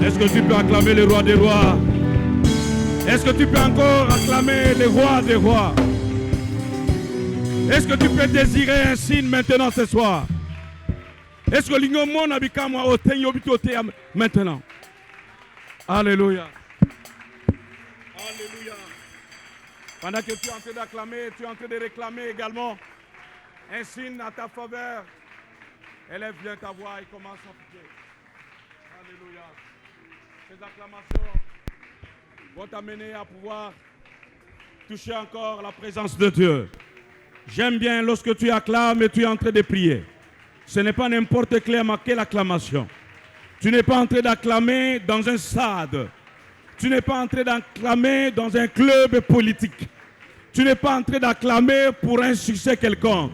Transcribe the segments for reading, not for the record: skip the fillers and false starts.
Est-ce que tu peux acclamer le roi des rois? Est-ce que tu peux encore acclamer le roi des rois? Est-ce que tu peux désirer un signe maintenant ce soir? Est-ce que l'ignomon a become maintenant? Alléluia. Alléluia. Pendant que tu es en train d'acclamer, tu es en train de réclamer également un signe à ta faveur. Élève bien ta voix et commence à prier. Alléluia. Ces acclamations vont t'amener à pouvoir toucher encore la présence de Dieu. J'aime bien lorsque tu acclames et tu es en train de prier. Ce n'est pas n'importe quelle acclamation. Tu n'es pas en train d'acclamer dans un stade. Tu n'es pas en train d'acclamer dans un club politique. Tu n'es pas en train d'acclamer pour un succès quelconque.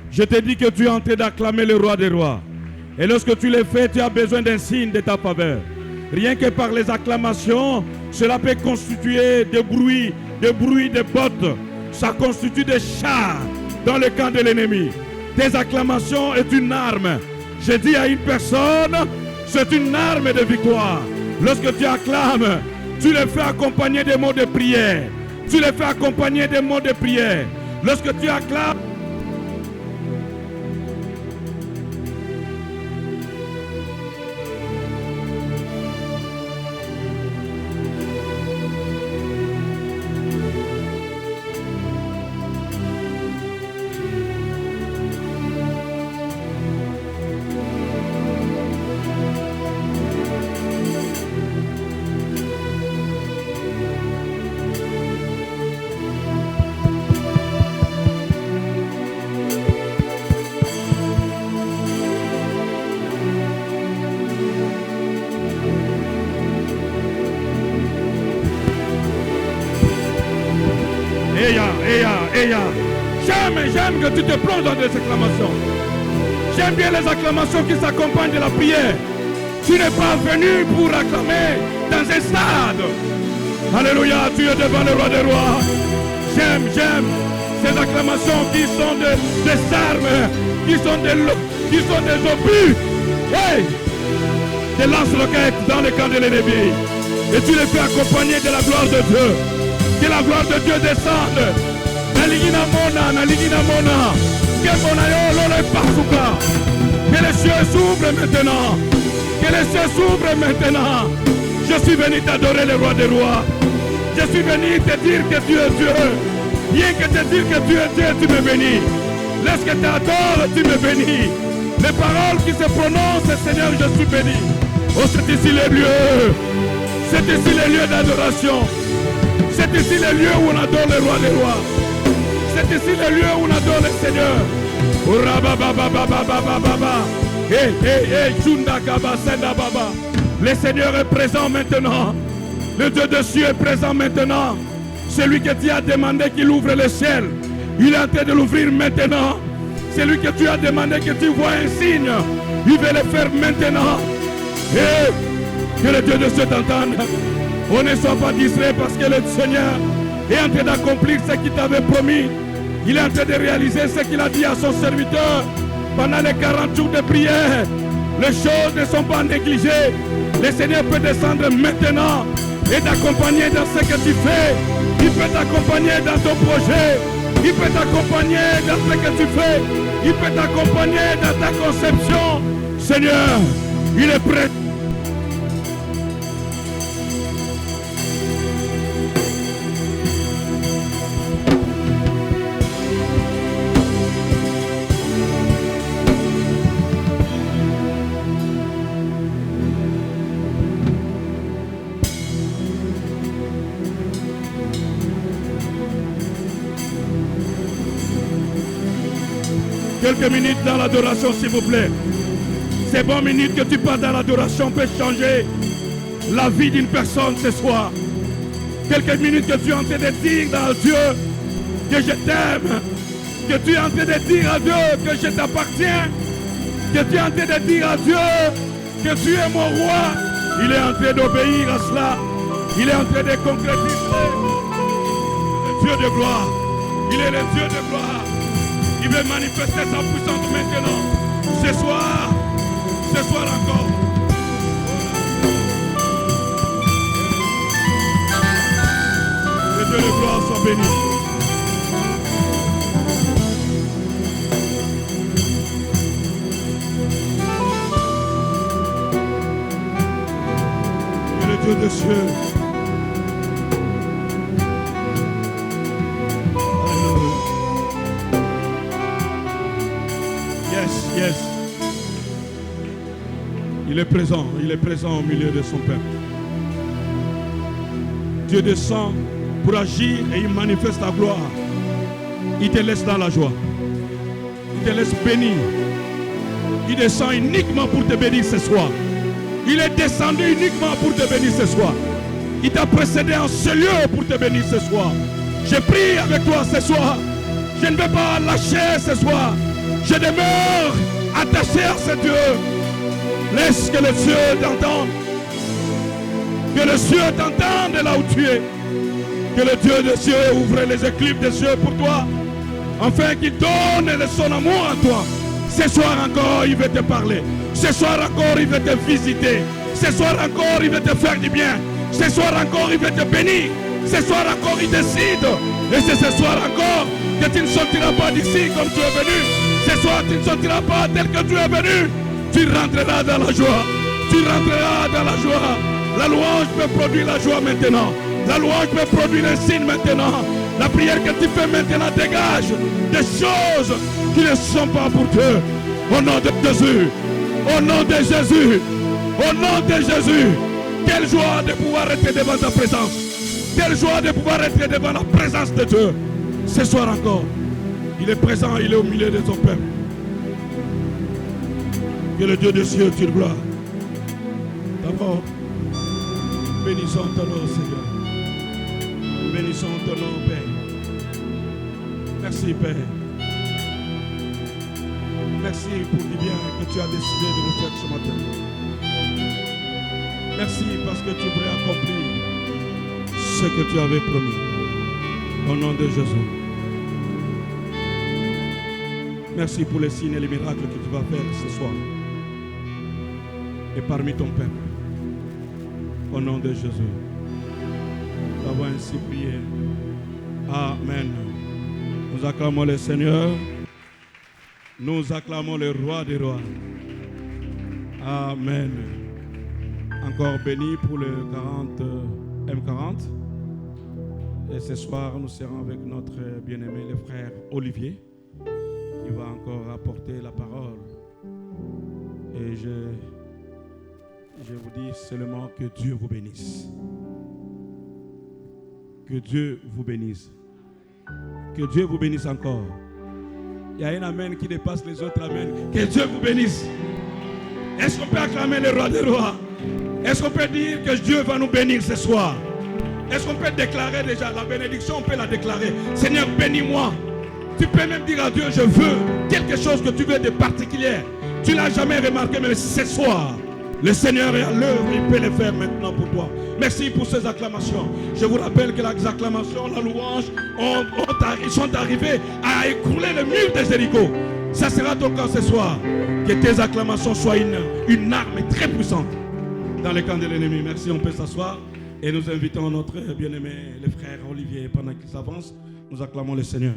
Je te dis que tu es en train d'acclamer le roi des rois. Et lorsque tu le fais, tu as besoin d'un signe de ta faveur. Rien que par les acclamations, cela peut constituer des bruits de bottes. Ça constitue des chars dans le camp de l'ennemi. Tes acclamations est une arme. Je dis à une personne, c'est une arme de victoire. Lorsque tu acclames, tu le fais accompagner des mots de prière. Tu le fais accompagner des mots de prière. Lorsque tu acclames, J'aime que tu te plonges dans des acclamations. J'aime bien les acclamations qui s'accompagnent de la prière. Tu n'es pas venu pour acclamer dans un stade. Alléluia, tu es devant le roi des rois. J'aime ces acclamations qui sont des armes, qui sont des obus. Hey, des lance-roquettes dans le camp de l'ennemi. Et tu les fais accompagner de la gloire de Dieu. Que la gloire de Dieu descende. Que les cieux s'ouvrent maintenant. Que les cieux s'ouvrent maintenant. Je suis venu t'adorer le roi des rois. Je suis venu te dire que tu es Dieu. Rien que te dire que tu es Dieu, tu me bénis. Lorsque tu adores, tu me bénis. Les paroles qui se prononcent, Seigneur, je suis béni. Oh, c'est ici les lieux. C'est ici les lieux d'adoration. C'est ici les lieux où on adore le roi des rois. C'est ici le lieu où on adore le Seigneur. Le Seigneur est présent maintenant. Le Dieu de cieux est présent maintenant. Celui que tu as demandé qu'il ouvre le ciel, il est en train de l'ouvrir maintenant. Celui que tu as demandé que tu vois un signe, il va le faire maintenant. Et que le Dieu de cieux t'entende. On ne soit pas distrait parce que le Seigneur est en train d'accomplir ce qu'il t'avait promis. Il est en train de réaliser ce qu'il a dit à son serviteur pendant les 40 jours de prière. Les choses ne sont pas négligées. Le Seigneur peut descendre maintenant et t'accompagner dans ce que tu fais. Il peut t'accompagner dans ton projet. Il peut t'accompagner dans ce que tu fais. Il peut t'accompagner dans ta conception. Seigneur, il est prêt. Quelques minutes dans l'adoration, s'il vous plaît. Ces bonnes minutes que tu passes dans l'adoration peuvent changer la vie d'une personne ce soir. Quelques minutes que tu es en train de dire à Dieu que je t'aime, que tu es en train de dire à Dieu que je t'appartiens, que tu es en train de dire à Dieu que tu es mon roi. Il est en train d'obéir à cela. Il est en train de concrétiser. Le Dieu de gloire. Il est le Dieu de gloire. Il veut manifester sa puissance maintenant. Ce soir encore. Dieu des cieux. Alléluia. Yes, yes. Il est présent au milieu de son peuple. Dieu descend pour agir et il manifeste la gloire. Il te laisse dans la joie. Il te laisse bénir. Il descend uniquement pour te bénir ce soir. Il est descendu uniquement pour te bénir ce soir. Il t'a précédé en ce lieu pour te bénir ce soir. Je prie avec toi ce soir. Je ne vais pas lâcher ce soir. Je demeure attaché à ce Dieu. Laisse que le cieux t'entende. Que le cieux t'entende là où tu es. Que le Dieu des cieux ouvre les écluses des cieux pour toi. Afin qu'il donne son amour en toi. Ce soir encore, il veut te parler. Ce soir encore, il veut te visiter. Ce soir encore, il veut te faire du bien. Ce soir encore, il veut te bénir. Ce soir encore, il décide. Et c'est ce soir encore que tu ne sortiras pas d'ici comme tu es venu. Ce soir, tu ne sortiras pas tel que tu es venu. Tu rentreras dans la joie. Tu rentreras dans la joie. La louange peut produire la joie maintenant. La louange peut produire un signe maintenant. La prière que tu fais maintenant dégage des choses qui ne sont pas pour Dieu. Au nom de Jésus. Au nom de Jésus. Au nom de Jésus. Quelle joie de pouvoir être devant ta présence. Quelle joie de pouvoir être devant la présence de Dieu. Ce soir encore. Il est présent, il est au milieu de son peuple. Que le Dieu des cieux tire gloire. D'abord, bénissons ton nom, Seigneur. Bénissons ton nom, Père. Merci, Père. Merci pour le bien que tu as décidé de nous faire ce matin. Merci parce que tu voulais accomplir ce que tu avais promis. Au nom de Jésus. Merci pour les signes et les miracles que tu vas faire ce soir. Et parmi ton peuple. Au nom de Jésus. Nous avons ainsi prié. Amen. Nous acclamons le Seigneur. Nous acclamons le Roi des Rois. Amen. Encore béni pour le M40. Et ce soir, nous serons avec notre bien-aimé, le frère Olivier, qui va encore apporter la parole. Et je vous dis seulement que Dieu vous bénisse. Que Dieu vous bénisse. Que Dieu vous bénisse encore. Il y a un amen qui dépasse les autres amen. Que Dieu vous bénisse. Est-ce qu'on peut acclamer le Roi des Rois? Est-ce qu'on peut dire que Dieu va nous bénir ce soir? Est-ce qu'on peut déclarer déjà la bénédiction? On peut la déclarer. Seigneur, bénis-moi. Tu peux même dire à Dieu, je veux quelque chose que tu veux de particulier. Tu ne l'as jamais remarqué, mais ce soir, le Seigneur est à l'œuvre, il peut le faire maintenant pour toi. Merci pour ces acclamations. Je vous rappelle que les acclamations, la louange, sont arrivées à écrouler le mur de Jéricho. Ça sera ton cas ce soir. Que tes acclamations soient une arme très puissante dans le camp de l'ennemi. Merci, on peut s'asseoir. Et nous invitons notre bien-aimé, le frère Olivier, pendant qu'il s'avance, nous acclamons le Seigneur.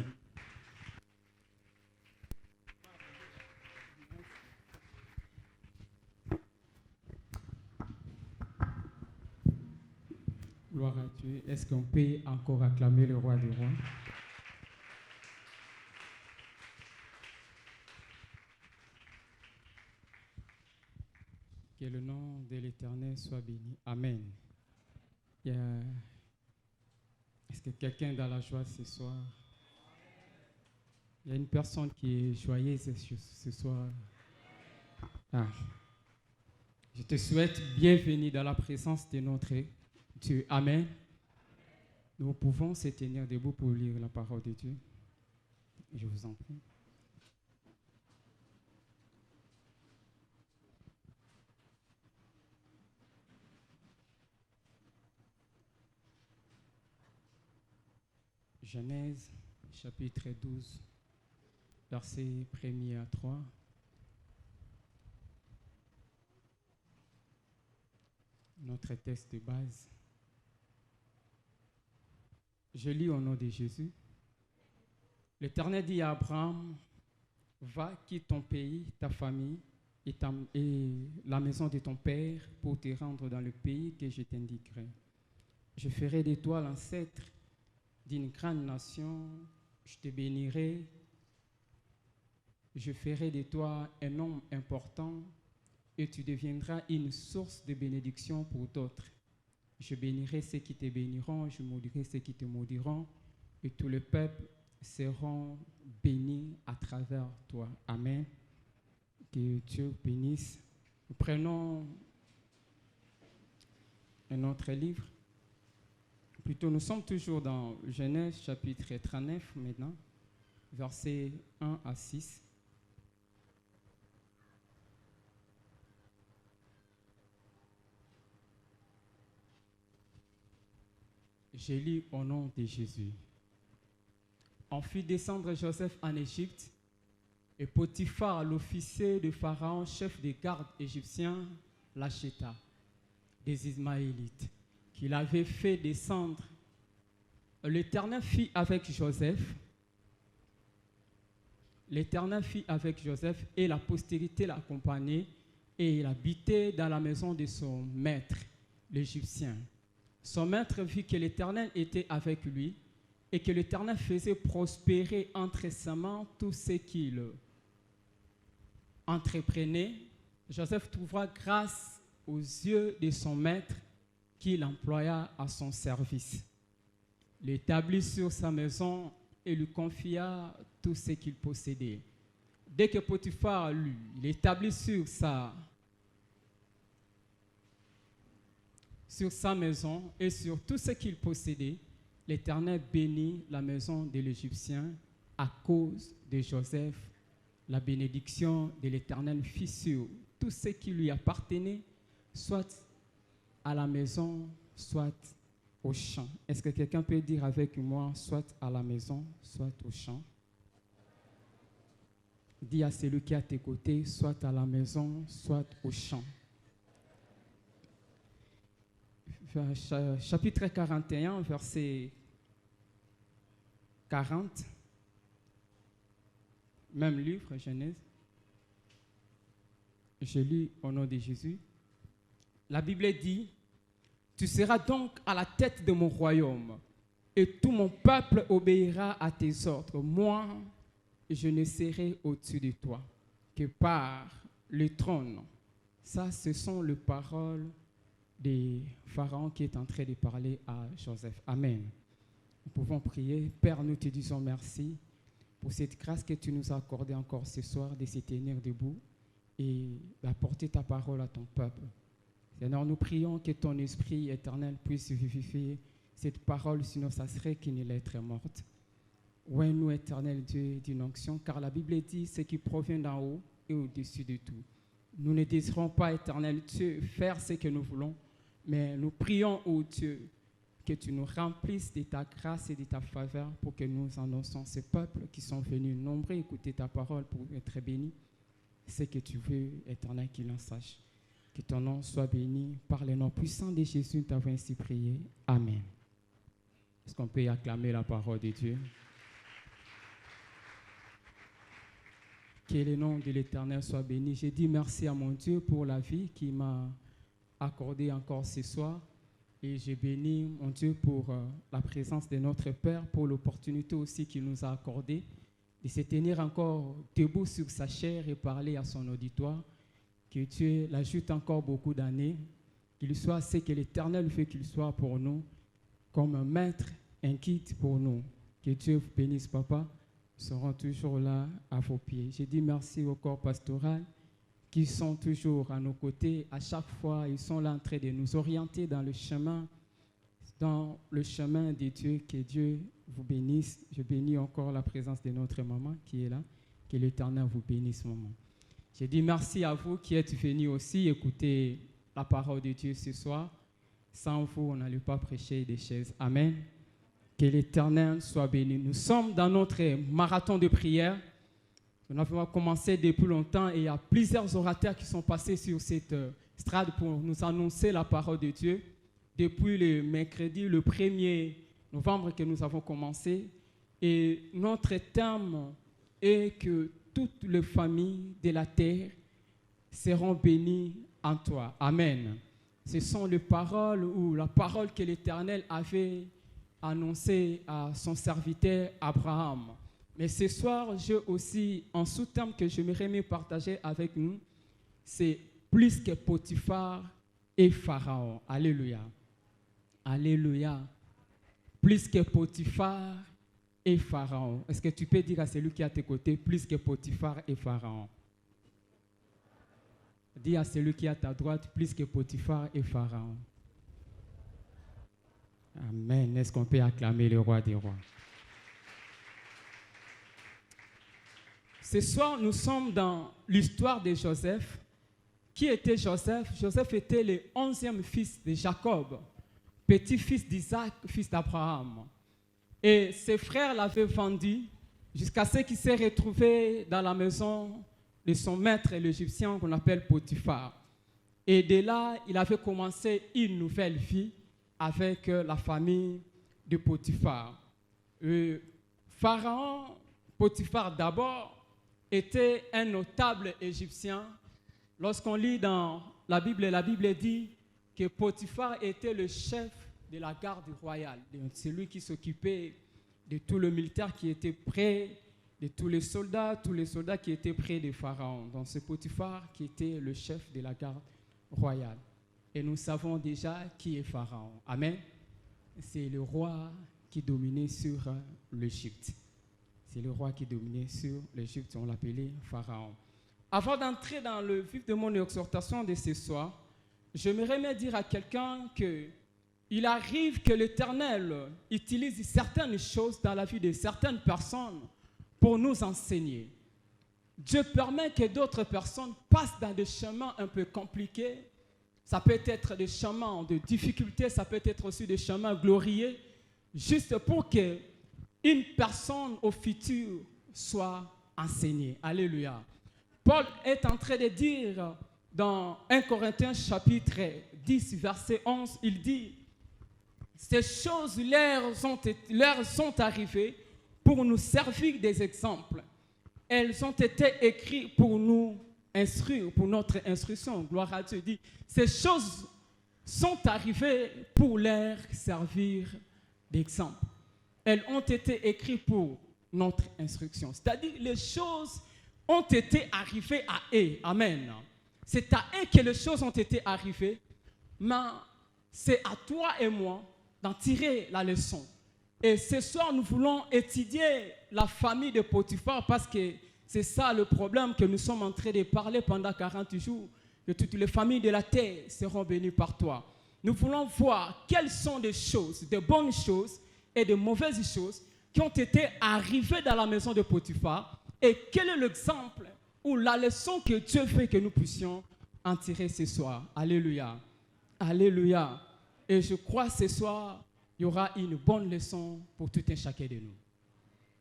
Gloire à Dieu. Est-ce qu'on peut encore acclamer le Roi des Rois? Que le nom de l'Éternel soit béni. Amen. Est-ce que quelqu'un est dans la joie ce soir? Il y a une personne qui est joyeuse ce soir. Ah. Je te souhaite bienvenue dans la présence de notre Dieu. Amen. Nous pouvons se tenir debout pour lire la parole de Dieu. Je vous en prie. Genèse, chapitre 12, versets 1er à 3. Notre texte de base. Je lis au nom de Jésus. L'Éternel dit à Abraham, va, quitte ton pays, ta famille et la maison de ton père pour te rendre dans le pays que je t'indiquerai. Je ferai de toi l'ancêtre d'une grande nation, je te bénirai, je ferai de toi un homme important et tu deviendras une source de bénédiction pour d'autres. Je bénirai ceux qui te béniront, je maudirai ceux qui te maudiront et tout le peuple seront bénis à travers toi. Amen. Que Dieu bénisse. Nous prenons un autre livre. Plutôt, nous sommes toujours dans Genèse chapitre 39 maintenant, versets 1 à 6. Je lis au nom de Jésus. On fit descendre Joseph en Égypte, et Potiphar, l'officier de Pharaon, chef des gardes égyptiens, l'acheta des Ismaélites, qu'il avait fait descendre. L'Éternel fit avec Joseph. L'Éternel fit avec Joseph et la postérité l'accompagnait, et il habitait dans la maison de son maître, l'Égyptien. Son maître vit que l'Éternel était avec lui et que l'Éternel faisait prospérer entre ses mains tout ce qu'il entreprenait. Joseph trouva grâce aux yeux de son maître qu'il employa à son service. L'établit sur sa maison et lui confia tout ce qu'il possédait. Dès que Potiphar l'eut, il établit sur sa maison et sur tout ce qu'il possédait, l'Éternel bénit la maison de l'Égyptien à cause de Joseph. La bénédiction de l'Éternel fut sur tout ce qui lui appartenait, soit à la maison, soit au champ. Est-ce que quelqu'un peut dire avec moi, soit à la maison, soit au champ? Dis à celui qui est à tes côtés, soit à la maison, soit au champ. Chapitre 41, verset 40. Même livre, Genèse. Je lis au nom de Jésus. La Bible dit, « Tu seras donc à la tête de mon royaume, et tout mon peuple obéira à tes ordres. Moi, je ne serai au-dessus de toi que par le trône. » Ça, ce sont les paroles de Pharaon qui est en train de parler à Joseph. Amen. Nous pouvons prier. Père, nous te disons merci pour cette grâce que tu nous as accordée encore ce soir de se tenir debout et d'apporter ta parole à ton peuple. Seigneur, nous prions que ton esprit éternel puisse vivifier cette parole, sinon ça serait qu'une lettre morte. Ouais, nous, éternel Dieu, d'une onction, car la Bible dit ce qui provient d'en haut et au-dessus de tout. Nous ne désirons pas, éternel Dieu, faire ce que nous voulons, mais nous prions, ô Dieu, que tu nous remplisses de ta grâce et de ta faveur pour que nous annoncions ces peuples qui sont venus nombreux écouter ta parole pour être bénis. C'est que tu veux, éternel, qu'ils en sachent. Que ton nom soit béni par le nom puissant de Jésus. Nous t'avons ainsi prié. Amen. Est-ce qu'on peut acclamer la parole de Dieu? Que le nom de l'Éternel soit béni. J'ai dit merci à mon Dieu pour la vie qu'il m'a accordée encore ce soir. Et j'ai béni mon Dieu pour la présence de notre Père, pour l'opportunité aussi qu'il nous a accordée de se tenir encore debout sur sa chair et parler à son auditoire. Que Dieu l'ajoute encore beaucoup d'années, qu'il soit ce que l'Éternel veut qu'il soit pour nous, comme un maître, un guide pour nous. Que Dieu vous bénisse, papa. Nous serons toujours là à vos pieds. J'ai dit merci au corps pastoral qui sont toujours à nos côtés. À chaque fois, ils sont là en train de nous orienter dans le chemin de Dieu. Que Dieu vous bénisse. Je bénis encore la présence de notre maman qui est là. Que l'Éternel vous bénisse, maman. J'ai dit merci à vous qui êtes venus aussi écouter la parole de Dieu ce soir. Sans vous, on n'allait pas prêcher des chaises. Amen. Que l'Éternel soit béni. Nous sommes dans notre marathon de prière. Nous avons commencé depuis longtemps et il y a plusieurs orateurs qui sont passés sur cette estrade pour nous annoncer la parole de Dieu. Depuis le mercredi, le 1er novembre que nous avons commencé. Et notre thème est que toutes les familles de la terre seront bénis en toi. Amen. Ce sont les paroles ou la parole que l'Éternel avait annoncée à son serviteur Abraham. Mais ce soir, j'ai aussi un sous-terme que j'aimerais me partager avec nous. C'est plus que Potiphar et Pharaon. Alléluia. Alléluia. Plus que Potiphar et Pharaon. Est-ce que tu peux dire à celui qui est à tes côtés, plus que Potiphar et Pharaon? Dis à celui qui est à ta droite, plus que Potiphar et Pharaon. Amen. Est-ce qu'on peut acclamer le roi des rois? Ce soir, nous sommes dans l'histoire de Joseph. Qui était Joseph? Joseph était le 11e fils de Jacob, petit-fils d'Isaac, fils d'Abraham. Et ses frères l'avaient vendu jusqu'à ce qu'il s'est retrouvé dans la maison de son maître, l'Égyptien qu'on appelle Potiphar. Et de là, il avait commencé une nouvelle vie avec la famille de Potiphar. Pharaon, Potiphar d'abord, était un notable égyptien. Lorsqu'on lit dans la Bible dit que Potiphar était le chef de la garde royale. C'est lui qui s'occupait de tout le militaire qui était près, de tous les soldats qui étaient près de Pharaon. Donc c'est Potiphar qui était le chef de la garde royale. Et nous savons déjà qui est Pharaon. Amen. C'est le roi qui dominait sur l'Égypte. C'est le roi qui dominait sur l'Égypte. On l'appelait Pharaon. Avant d'entrer dans le vif de mon exhortation de ce soir, j'aimerais me dire à quelqu'un qu'il arrive que l'Éternel utilise certaines choses dans la vie de certaines personnes pour nous enseigner. Dieu permet que d'autres personnes passent dans des chemins un peu compliqués. Ça peut être des chemins de difficultés, ça peut être aussi des chemins glorieux, juste pour qu'une personne au futur soit enseignée. Alléluia. Paul est en train de dire dans 1 Corinthiens chapitre 10, verset 11, il dit « Ces choses leur sont arrivées pour nous servir des exemples. Elles ont été écrites pour nous instruire, pour notre instruction. » Gloire à Dieu. Il dit « Ces choses sont arrivées pour leur servir d'exemple. Elles ont été écrites pour notre instruction. » C'est-à-dire les choses ont été arrivées à eux. Amen. C'est à eux que les choses ont été arrivées, mais c'est à toi et moi d'en tirer la leçon. Et ce soir, nous voulons étudier la famille de Potiphar parce que c'est ça le problème que nous sommes en train de parler pendant 40 jours, que toutes les familles de la terre seront bénies par toi. Nous voulons voir quelles sont des choses, de bonnes choses et de mauvaises choses qui ont été arrivées dans la maison de Potiphar. Et quel est l'exemple ou la leçon que Dieu veut que nous puissions en tirer ce soir? Alléluia. Alléluia. Et je crois ce soir, il y aura une bonne leçon pour tout un chacun de nous.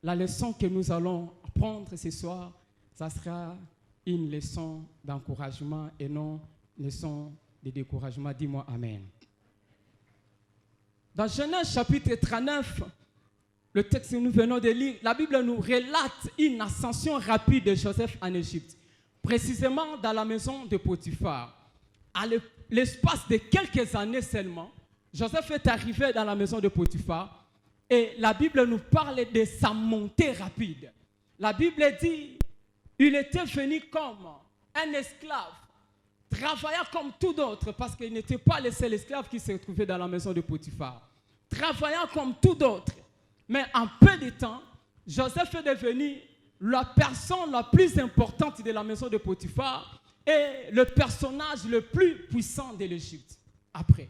La leçon que nous allons apprendre ce soir, ça sera une leçon d'encouragement et non une leçon de découragement. Dis-moi Amen. Dans Genèse chapitre 39, le texte que nous venons de lire, la Bible nous relate une ascension rapide de Joseph en Égypte, précisément dans la maison de Potiphar. À l'espace de quelques années seulement, Joseph est arrivé dans la maison de Potiphar et la Bible nous parle de sa montée rapide. La Bible dit il était venu comme un esclave, travaillant comme tout d'autres, parce qu'il n'était pas le seul esclave qui se trouvait dans la maison de Potiphar. Travaillant comme tout d'autres. Mais en peu de temps, Joseph est devenu la personne la plus importante de la maison de Potiphar et le personnage le plus puissant de l'Égypte. Après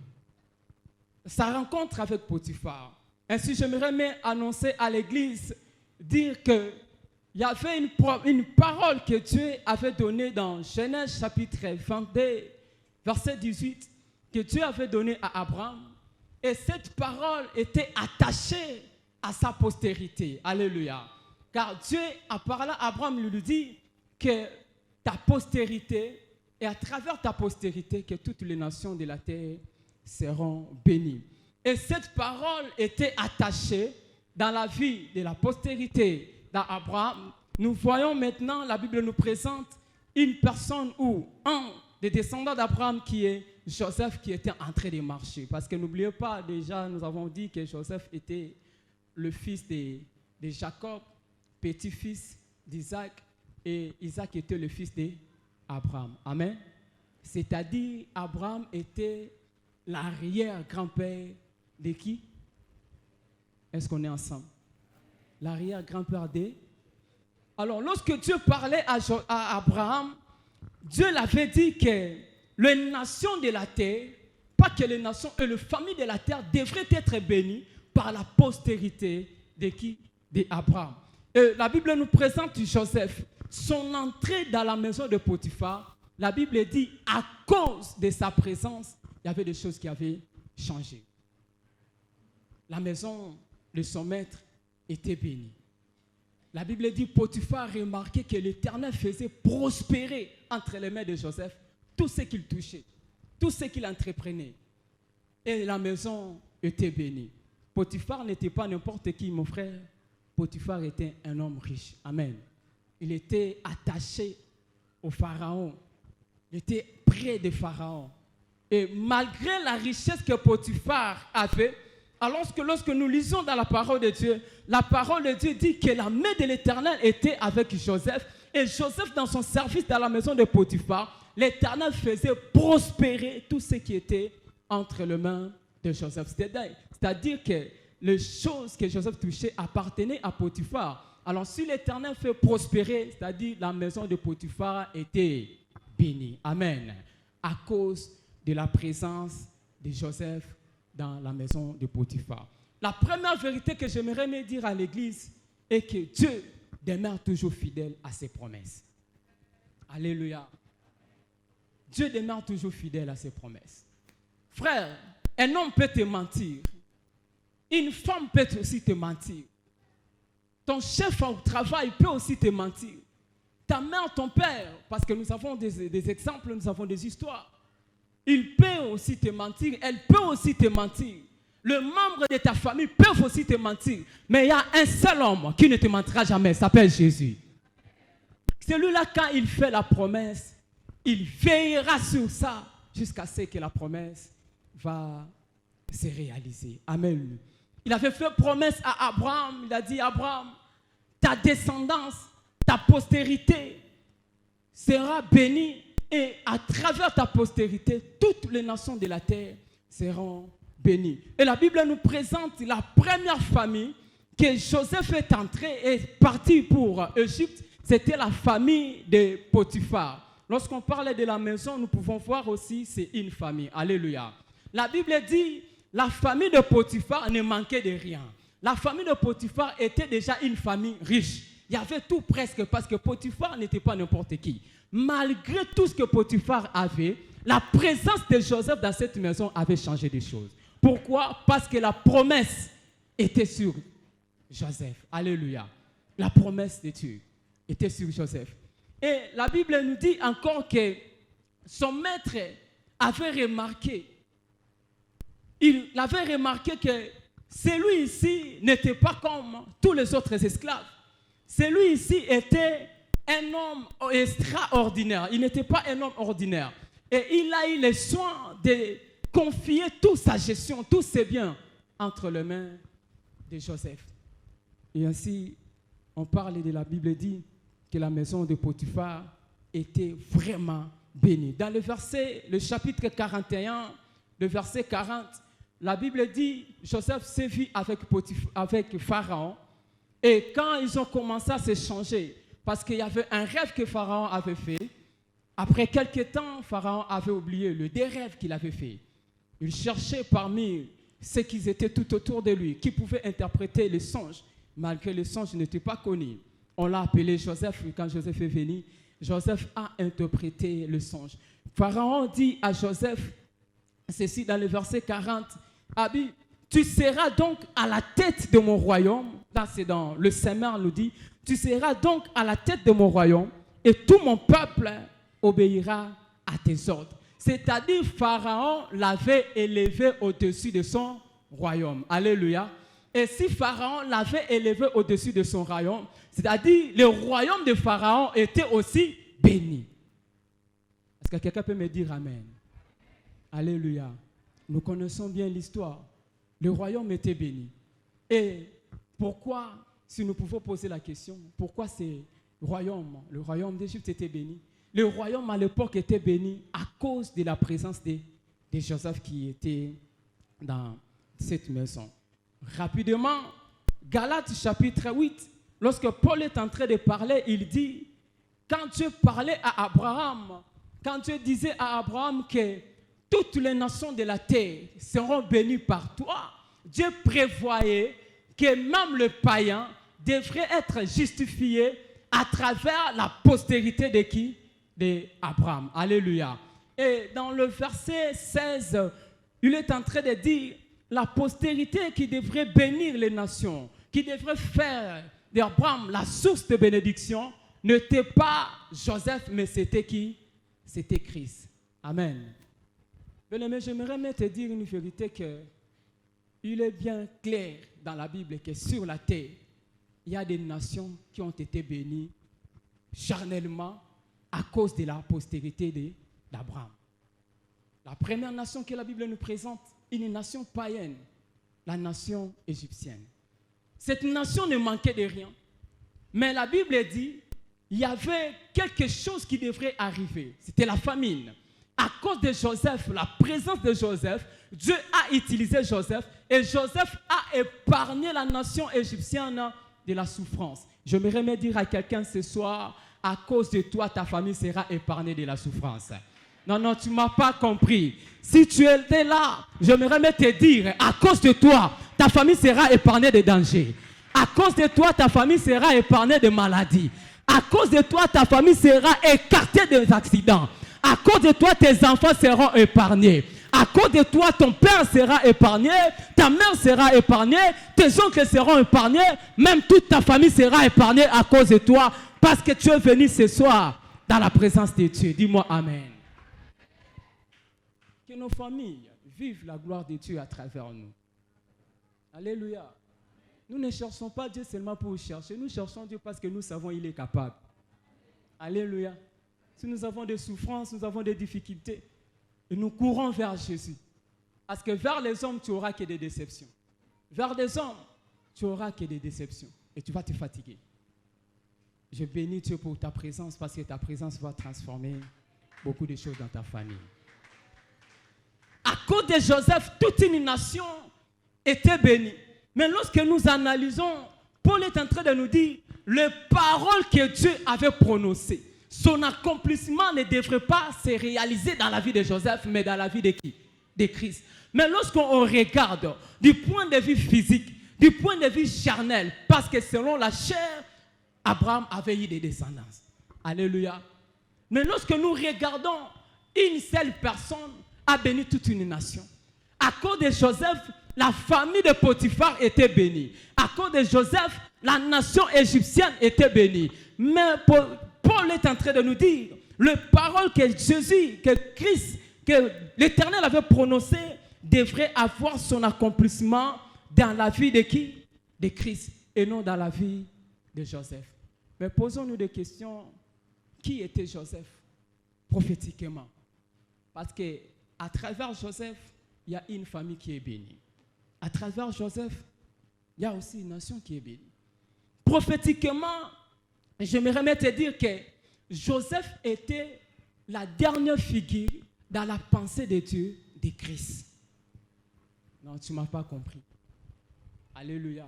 sa rencontre avec Potiphar, ainsi j'aimerais annoncer à l'église, dire qu'il y avait une parole que Dieu avait donnée dans Genèse chapitre 22, verset 18, que Dieu avait donnée à Abraham. Et cette parole était attachée à sa postérité. Alléluia. Car Dieu a parlé à Abraham, il lui dit que ta postérité, et à travers ta postérité, que toutes les nations de la terre seront bénies. Et cette parole était attachée dans la vie de la postérité d'Abraham. Nous voyons maintenant, la Bible nous présente une personne ou un des descendants d'Abraham qui est Joseph qui était en train de marcher. Parce que n'oubliez pas, déjà, nous avons dit que Joseph était le fils de Jacob, petit-fils d'Isaac, et Isaac était le fils d'Abraham. Amen. C'est-à-dire, Abraham était l'arrière-grand-père de qui? Est-ce qu'on est ensemble? L'arrière-grand-père de... Alors, lorsque Dieu parlait à Abraham, Dieu l'avait dit que les nations de la terre, pas que les nations et les familles de la terre devraient être bénies par la postérité de qui? D'Abraham. Et la Bible nous présente Joseph, son entrée dans la maison de Potiphar. La Bible dit, à cause de sa présence, il y avait des choses qui avaient changé. La maison de son maître était bénie. La Bible dit, Potiphar remarquait que l'Éternel faisait prospérer entre les mains de Joseph tout ce qu'il touchait, tout ce qu'il entreprenait. Et la maison était bénie. Potiphar n'était pas n'importe qui, mon frère. Potiphar était un homme riche. Amen. Il était attaché au Pharaon. Il était près de Pharaon. Et malgré la richesse que Potiphar avait, alors que lorsque nous lisons dans la parole de Dieu, la parole de Dieu dit que la main de l'Éternel était avec Joseph. Et Joseph, dans son service dans la maison de Potiphar, l'Éternel faisait prospérer tout ce qui était entre les mains de Joseph. C'est-à-dire que les choses que Joseph touchait appartenaient à Potiphar. Alors si l'Éternel fait prospérer, c'est-à-dire la maison de Potiphar était bénie. Amen. À cause de la présence de Joseph dans la maison de Potiphar. La première vérité que j'aimerais me dire à l'église est que Dieu demeure toujours fidèle à ses promesses. Alléluia. Dieu demeure toujours fidèle à ses promesses. Frère, un homme peut te mentir. Une femme peut aussi te mentir. Ton chef au travail peut aussi te mentir. Ta mère, ton père, parce que nous avons des exemples, nous avons des histoires. Il peut aussi te mentir, elle peut aussi te mentir. Les membres de ta famille peuvent aussi te mentir. Mais il y a un seul homme qui ne te mentira jamais, il s'appelle Jésus. Celui-là, quand il fait la promesse, il veillera sur ça jusqu'à ce que la promesse va se réaliser. Amen. Il avait fait promesse à Abraham. Il a dit, Abraham, ta descendance, ta postérité sera bénie. Et à travers ta postérité, toutes les nations de la terre seront bénies. Et la Bible nous présente la première famille que Joseph est entré et parti pour Égypte. C'était la famille de Potiphar. Lorsqu'on parle de la maison, nous pouvons voir aussi c'est une famille. Alléluia. La Bible dit, la famille de Potiphar ne manquait de rien. La famille de Potiphar était déjà une famille riche. Il y avait tout presque parce que Potiphar n'était pas n'importe qui. Malgré tout ce que Potiphar avait, la présence de Joseph dans cette maison avait changé des choses. Pourquoi? Parce que la promesse était sur Joseph. Alléluia. La promesse de Dieu était sur Joseph. Et la Bible nous dit encore que son maître avait remarqué, il avait remarqué que celui-ci n'était pas comme tous les autres esclaves. Celui-ci était un homme extraordinaire. Il n'était pas un homme ordinaire. Et il a eu le soin de confier toute sa gestion, tous ses biens entre les mains de Joseph. Et ainsi, on parle de la Bible dit que la maison de Potiphar était vraiment bénie. Dans le chapitre 41, le verset 40, la Bible dit Joseph s'est vu avec Pharaon. Et quand ils ont commencé à s'échanger, parce qu'il y avait un rêve que Pharaon avait fait, après quelques temps, Pharaon avait oublié le des rêves qu'il avait fait. Il cherchait parmi ceux qui étaient tout autour de lui, qui pouvaient interpréter les songes, malgré les songes n'étaient pas connus. On l'a appelé Joseph, quand Joseph est venu, Joseph a interprété le songe. Pharaon dit à Joseph, ceci dans le verset 40, Abi, tu seras donc à la tête de mon royaume. Là, c'est dans le Saint-Mère nous dit, tu seras donc à la tête de mon royaume et tout mon peuple obéira à tes ordres. C'est-à-dire, Pharaon l'avait élevé au-dessus de son royaume. Alléluia. Et si Pharaon l'avait élevé au-dessus de son royaume, c'est-à-dire, le royaume de Pharaon était aussi béni. que quelqu'un peut me dire Amen? Alléluia. Nous connaissons bien l'histoire. Le royaume était béni. Et pourquoi, si nous pouvons poser la question, pourquoi le royaume d'Égypte était béni? Le royaume à l'époque était béni à cause de la présence de Joseph qui était dans cette maison. Rapidement, Galates chapitre 8, lorsque Paul est en train de parler, il dit, quand Dieu parlait à Abraham, quand Dieu disait à Abraham que toutes les nations de la terre seront bénies par toi, Dieu prévoyait que même le païen devrait être justifié à travers la postérité de qui? D'Abraham. Alléluia. Et dans le verset 16, il est en train de dire la postérité qui devrait bénir les nations, qui devrait faire d'Abraham la source de bénédiction, n'était pas Joseph, mais c'était qui? C'était Christ. Amen. Bien-aimé, j'aimerais même te dire une vérité que il est bien clair dans la Bible que sur la terre, il y a des nations qui ont été bénies charnellement à cause de la postérité d'Abraham. La première nation que la Bible nous présente, une nation païenne, la nation égyptienne. Cette nation ne manquait de rien. Mais la Bible dit, il y avait quelque chose qui devrait arriver. C'était la famine. À cause de Joseph, la présence de Joseph, Dieu a utilisé Joseph et Joseph a épargné la nation égyptienne de la souffrance. Je me même dire à quelqu'un ce soir, à cause de toi, ta famille sera épargnée de la souffrance. Non, tu ne m'as pas compris. Si tu étais là, j'aimerais même te dire, à cause de toi, ta famille sera épargnée des dangers. À cause de toi, ta famille sera épargnée de maladies. À cause de toi, ta famille sera écartée des accidents. À cause de toi, tes enfants seront épargnés. À cause de toi, ton père sera épargné, ta mère sera épargnée, tes oncles seront épargnés, même toute ta famille sera épargnée à cause de toi, parce que tu es venu ce soir dans la présence de Dieu. Dis-moi Amen. Que nos familles vivent la gloire de Dieu à travers nous. Alléluia. Nous ne cherchons pas Dieu seulement pour chercher, nous cherchons Dieu parce que nous savons qu'il est capable. Alléluia. Si nous avons des souffrances, nous avons des difficultés, et nous courons vers Jésus. Parce que vers les hommes, tu n'auras que des déceptions. Vers les hommes, tu n'auras que des déceptions. Et tu vas te fatiguer. Je bénis Dieu pour ta présence parce que ta présence va transformer beaucoup de choses dans ta famille. À cause de Joseph, toute une nation était bénie. Mais lorsque nous analysons, Paul est en train de nous dire les paroles que Dieu avait prononcées. Son accomplissement ne devrait pas se réaliser dans la vie de Joseph, mais dans la vie de qui? De Christ. Mais lorsqu'on regarde du point de vue physique, du point de vue charnel, parce que selon la chair, Abraham avait eu des descendances. Alléluia. Mais lorsque nous regardons, une seule personne a béni toute une nation. À cause de Joseph, la famille de Potiphar était bénie. À cause de Joseph, la nation égyptienne était bénie. Mais Paul est en train de nous dire, les paroles que Jésus, que Christ, que l'Éternel avait prononcées, devraient avoir son accomplissement dans la vie de qui? De Christ, et non dans la vie de Joseph. Mais posons-nous des questions. Qui était Joseph prophétiquement? Parce qu'à travers Joseph, il y a une famille qui est bénie. À travers Joseph, il y a aussi une nation qui est bénie. Prophétiquement, j'aimerais te dire que Joseph était la dernière figure dans la pensée de Dieu, de Christ. Non, tu ne m'as pas compris. Alléluia.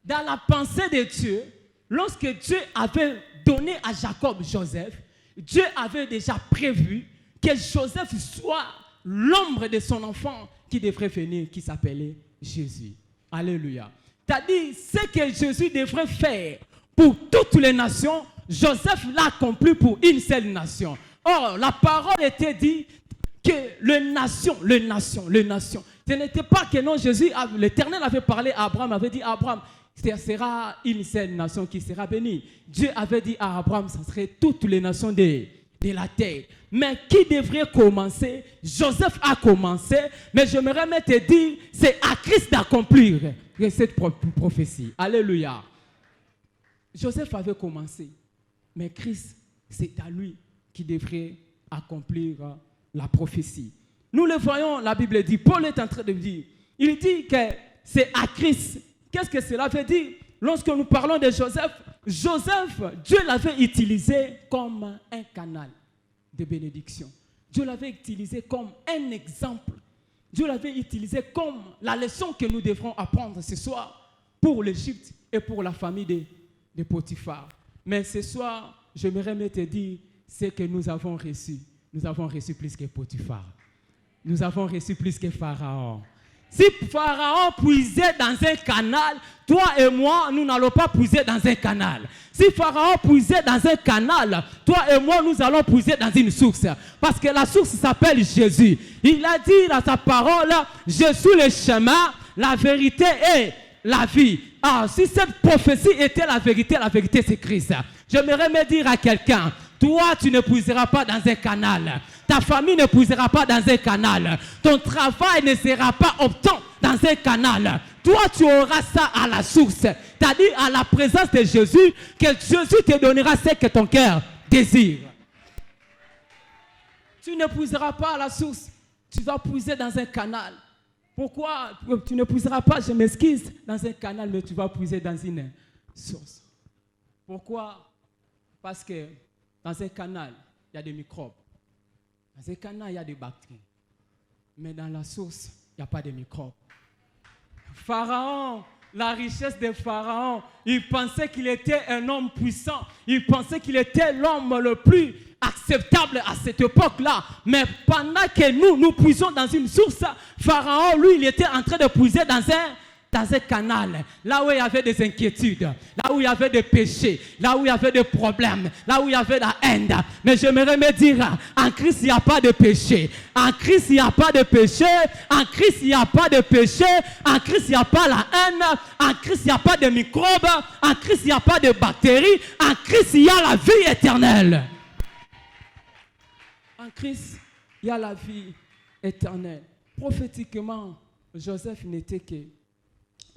Dans la pensée de Dieu, lorsque Dieu avait donné à Jacob Joseph, Dieu avait déjà prévu que Joseph soit l'ombre de son enfant qui devrait venir, qui s'appelait Jésus. Alléluia. C'est-à-dire, ce que Jésus devrait faire pour toutes les nations, Joseph l'a accompli pour une seule nation. Or, la parole était dit que les nations, ce n'était pas que non, l'Éternel avait parlé à Abraham, avait dit à Abraham, ce sera une seule nation qui sera bénie. Dieu avait dit à Abraham, ce serait toutes les nations de la terre. Mais qui devrait commencer? Joseph a commencé, mais j'aimerais même te dire, c'est à Christ d'accomplir cette prophétie. Alléluia. Joseph avait commencé, mais Christ, c'est à lui qui devrait accomplir la prophétie. Nous le voyons, la Bible dit, Paul est en train de dire, il dit que c'est à Christ. Qu'est-ce que cela veut dire? Lorsque nous parlons de Joseph, Dieu l'avait utilisé comme un canal de bénédiction. Dieu l'avait utilisé comme un exemple. Dieu l'avait utilisé comme la leçon que nous devrons apprendre ce soir pour l'Égypte et pour la famille de Potiphar. Mais ce soir, j'aimerais te dire ce que nous avons reçu. Nous avons reçu plus que Potiphar. Nous avons reçu plus que Pharaon. Si Pharaon puisait dans un canal, toi et moi, nous n'allons pas puiser dans un canal. Si Pharaon puisait dans un canal, toi et moi, nous allons puiser dans une source. Parce que la source s'appelle Jésus. Il a dit dans sa parole, je suis le chemin, la vérité et la vie. Ah, si cette prophétie était la vérité c'est Christ. J'aimerais me dire à quelqu'un, toi, tu ne puiseras pas dans un canal. Ta famille ne puisera pas dans un canal. Ton travail ne sera pas obtenu dans un canal. Toi, tu auras ça à la source. C'est-à-dire à la présence de Jésus, que Jésus te donnera ce que ton cœur désire. Tu ne puiseras pas à la source. Tu vas puiser dans un canal. Pourquoi tu ne puiseras pas, je m'excuse, dans un canal, mais tu vas puiser dans une source. Pourquoi? Parce que dans un canal, il y a des microbes. Dans un canal, il y a des bactéries. Mais dans la source, il n'y a pas de microbes. Pharaon, la richesse de Pharaon, il pensait qu'il était un homme puissant. Il pensait qu'il était l'homme le plus acceptable à cette époque-là. Mais pendant que nous puisons dans une source, Pharaon, lui, il était en train de puiser dans un canal, là où il y avait des inquiétudes, là où il y avait des péchés, là où il y avait des problèmes, là où il y avait la haine. Mais j'aimerais me dire, en Christ, il n'y a pas de péché. En Christ, il n'y a pas de péché. En Christ, il n'y a pas de péché. En Christ, il n'y a pas la haine. En Christ, il n'y a pas de microbes. En Christ, il n'y a pas de bactéries. En Christ, il y a la vie éternelle. En Christ, il y a la vie éternelle. Prophétiquement, Joseph n'était que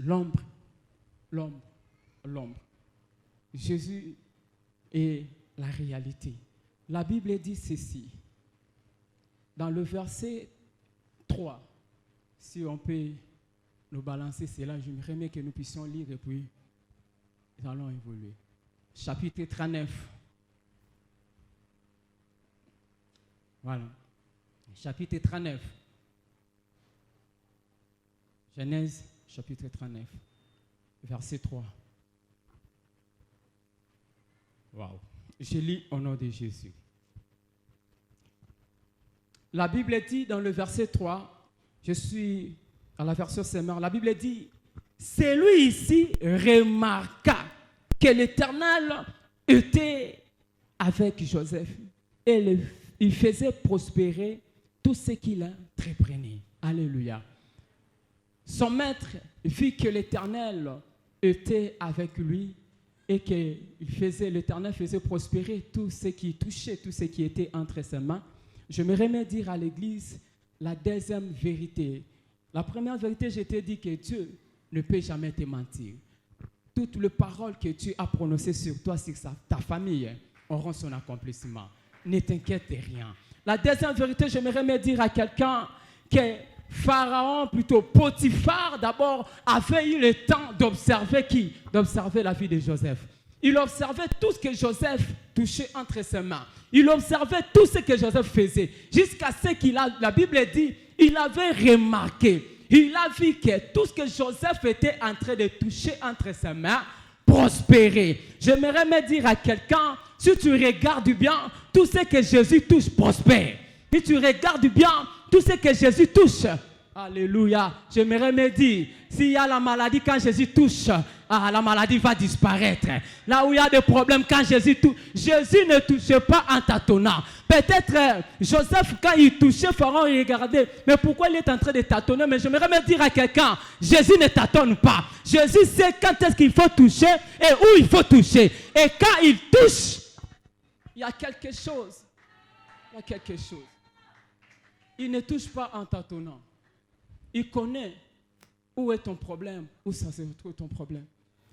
l'ombre. Jésus est la réalité. La Bible dit ceci. Dans le verset 3, si on peut nous balancer cela, j'aimerais bien que nous puissions lire et puis nous allons évoluer. Chapitre 39. Voilà. Chapitre 39. Genèse, chapitre 39, verset 3. Wow. Je lis au nom de Jésus. La Bible dit dans le verset 3, je suis à la version Semeur, la Bible dit, celui ici remarqua que l'Éternel était avec Joseph et il faisait prospérer tout ce qu'il entreprenait. Alléluia. Son maître vit que l'Éternel était avec lui et que l'Éternel faisait prospérer tout ce qui touchait, tout ce qui était entre ses mains. J'aimerais me dire à l'Église la deuxième vérité. La première vérité, je t'ai dit que Dieu ne peut jamais te mentir. Toutes les paroles que Dieu a prononcées sur toi, sur ta famille, auront son accomplissement. Ne t'inquiète de rien. La deuxième vérité, j'aimerais me dire à quelqu'un que Pharaon, plutôt Potiphar, d'abord, avait eu le temps d'observer qui? D'observer la vie de Joseph. Il observait tout ce que Joseph touchait entre ses mains. Il observait tout ce que Joseph faisait. Jusqu'à ce la Bible dit, il avait remarqué. Il a vu que tout ce que Joseph était en train de toucher entre ses mains prospérait. J'aimerais me dire à quelqu'un, si tu regardes bien, tout ce que Jésus touche prospère. Si tu regardes bien, tout ce que Jésus touche, alléluia, j'aimerais me dire, s'il y a la maladie, quand Jésus touche, la maladie va disparaître. Là où il y a des problèmes, quand Jésus touche, Jésus ne touchait pas en tâtonnant. Peut-être Joseph, quand il touchait, Pharaon, il regardait, mais pourquoi il est en train de tâtonner? Mais j'aimerais me dire à quelqu'un, Jésus ne tâtonne pas. Jésus sait quand est-ce qu'il faut toucher et où il faut toucher. Et quand il touche, il y a quelque chose. Il y a quelque chose. Il ne touche pas en tâtonnant. Il connaît où est ton problème, où ça se trouve ton problème.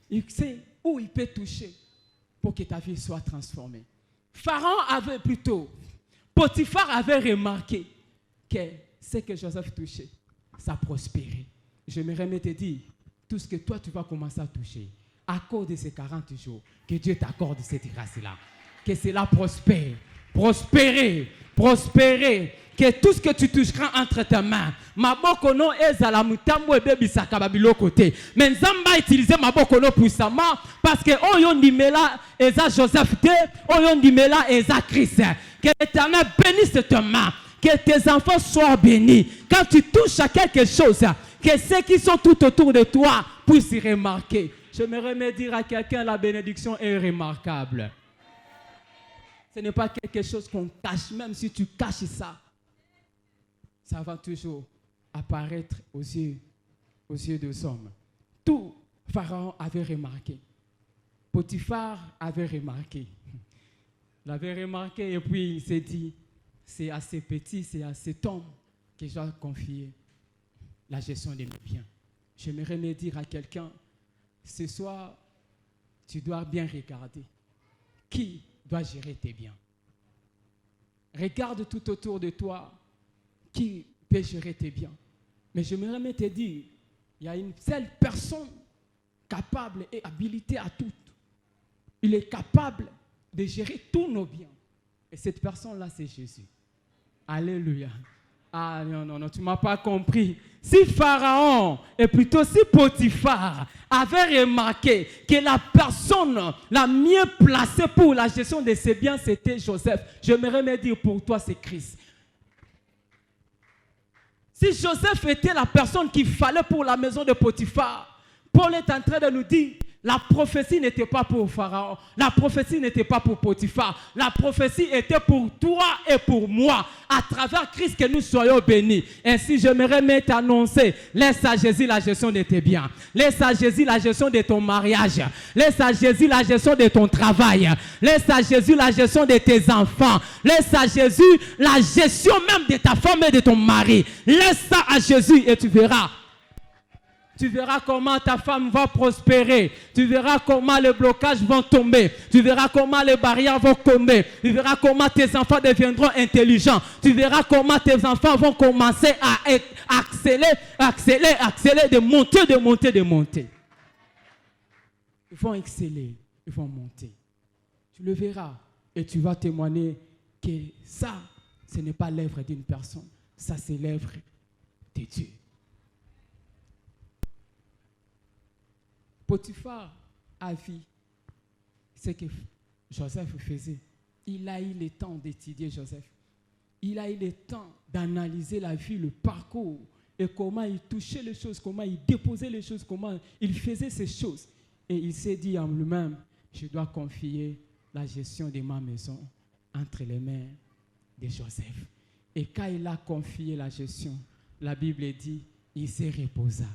Il sait où il peut toucher pour que ta vie soit transformée. Pharaon avait plutôt Potiphar avait remarqué que ce que Joseph touchait, ça prospérait. J'aimerais même te dire, tout ce que toi tu vas commencer à toucher, à cause de ces 40 jours, que Dieu t'accorde cette grâce-là. Que cela prospère, prospérer, prospérer. Que tout ce que tu toucheras entre tes mains, mabokono ezala mutambo ebebisaka babilo côté. Mais Nzamba utiliser mabokono puissamment parce que oyo ndimela eza Joseph te, oyo ndimela eza Christ. Que l'Éternel bénisse tes mains, que tes enfants soient bénis. Quand tu touches à quelque chose, que ceux qui sont tout autour de toi puissent y remarquer. J'aimerais me dire à quelqu'un, la bénédiction est remarquable. Ce n'est pas quelque chose qu'on cache, même si tu caches ça. Ça va toujours apparaître aux yeux des hommes. Tout Pharaon avait remarqué. Potiphar avait remarqué. Il avait remarqué et puis il s'est dit, c'est à ces petits, c'est à cet homme que je dois confier la gestion de mes biens. J'aimerais me dire à quelqu'un, ce soir, tu dois bien regarder qui doit gérer tes biens. Regarde tout autour de toi qui peut gérer tes biens. Mais j'aimerais même te dire, il y a une seule personne capable et habilitée à tout. Il est capable de gérer tous nos biens. Et cette personne-là, c'est Jésus. Alléluia. Ah non, tu ne m'as pas compris. Si Pharaon, et plutôt si Potiphar, avait remarqué que la personne la mieux placée pour la gestion de ses biens, c'était Joseph, j'aimerais me dire pour toi, c'est Christ. Si Joseph était la personne qu'il fallait pour la maison de Potiphar, Paul est en train de nous dire, la prophétie n'était pas pour Pharaon, la prophétie n'était pas pour Potiphar, la prophétie était pour toi et pour moi, à travers Christ que nous soyons bénis. Ainsi, j'aimerais même t'annoncer, laisse à Jésus la gestion de tes biens, laisse à Jésus la gestion de ton mariage, laisse à Jésus la gestion de ton travail, laisse à Jésus la gestion de tes enfants, laisse à Jésus la gestion même de ta femme et de ton mari. Laisse ça à Jésus et tu verras. Tu verras comment ta femme va prospérer. Tu verras comment les blocages vont tomber. Tu verras comment les barrières vont tomber. Tu verras comment tes enfants deviendront intelligents. Tu verras comment tes enfants vont commencer à accélérer, de monter. Ils vont exceller, ils vont monter. Tu le verras et tu vas témoigner que ça, ce n'est pas l'œuvre d'une personne. Ça, c'est l'œuvre de Dieu. Potiphar a vu ce que Joseph faisait. Il a eu le temps d'étudier Joseph. Il a eu le temps d'analyser la vie, le parcours et comment il touchait les choses, comment il déposait les choses, comment il faisait ces choses. Et il s'est dit en lui-même, je dois confier la gestion de ma maison entre les mains de Joseph. Et quand il a confié la gestion, la Bible dit, il s'est reposa.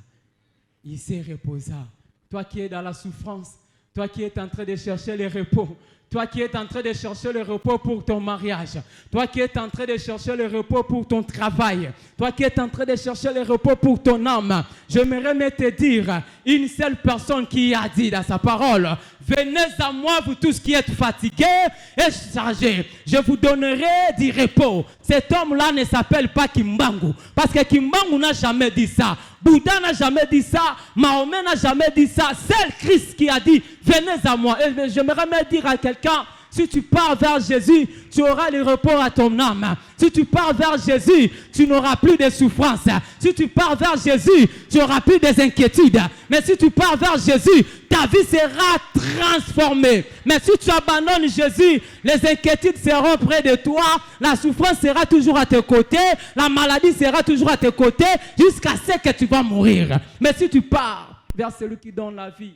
Il s'est reposa. Toi qui es dans la souffrance, toi qui es en train de chercher le repos, toi qui es en train de chercher le repos pour ton mariage, toi qui es en train de chercher le repos pour ton travail, toi qui es en train de chercher le repos pour ton âme, j'aimerais me te dire, une seule personne qui a dit dans sa parole, venez à moi vous tous qui êtes fatigués et chargés, je vous donnerai du repos. Cet homme-là ne s'appelle pas Kimbangu, parce que Kimbangu n'a jamais dit ça. Bouddha n'a jamais dit ça, Mahomet n'a jamais dit ça, c'est Christ qui a dit, venez à moi. Et j'aimerais me dire à quelqu'un, si tu pars vers Jésus, tu auras le repos à ton âme. Si tu pars vers Jésus, tu n'auras plus de souffrance. Si tu pars vers Jésus, tu n'auras plus des inquiétudes. Mais si tu pars vers Jésus, ta vie sera transformée. Mais si tu abandonnes Jésus, les inquiétudes seront près de toi. La souffrance sera toujours à tes côtés. La maladie sera toujours à tes côtés jusqu'à ce que tu vas mourir. Mais si tu pars vers celui qui donne la vie,